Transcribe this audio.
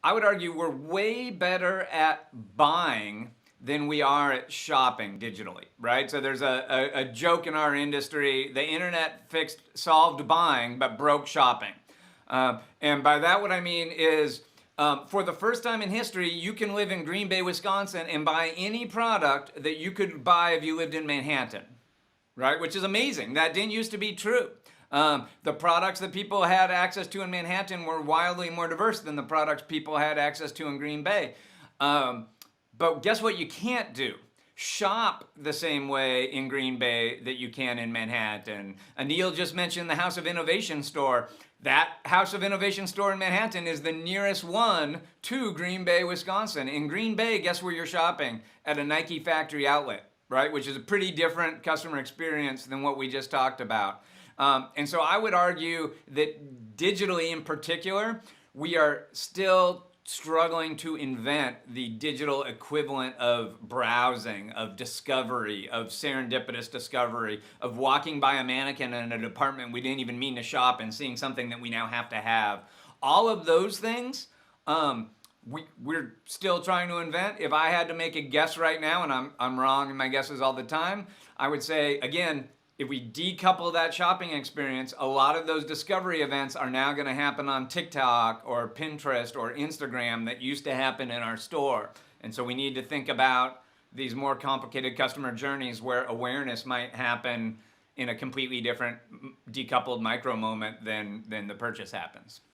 I would argue we're way better at buying than we are at shopping digitally, right? So there's a joke in our industry: the internet solved buying but broke shopping. And by that, what I mean is, for the first time in history, you can live in Green Bay, Wisconsin, and buy any product that you could buy if you lived in Manhattan, right? Which is amazing. That didn't used to be true. The products that people had access to in Manhattan were wildly more diverse than the products people had access to in Green Bay. But guess what you can't do? Shop the same way in Green Bay that you can in Manhattan. Anil just mentioned the House of Innovation store. That House of Innovation store in Manhattan is the nearest one to Green Bay, Wisconsin. In Green Bay, guess where you're shopping? At a Nike factory outlet, right? Which is a pretty different customer experience than what we just talked about. And so I would argue that digitally in particular, we are still struggling to invent the digital equivalent of browsing, of discovery, of serendipitous discovery, of walking by a mannequin in a department we didn't even mean to shop and seeing something that we now have to have. All of those things, we're still trying to invent. If I had to make a guess right now, and I'm wrong in my guesses all the time, I would say, again, if we decouple that shopping experience, a lot of those discovery events are now going to happen on TikTok or Pinterest or Instagram that used to happen in our store. And so we need to think about these more complicated customer journeys where awareness might happen in a completely different decoupled micro moment than the purchase happens.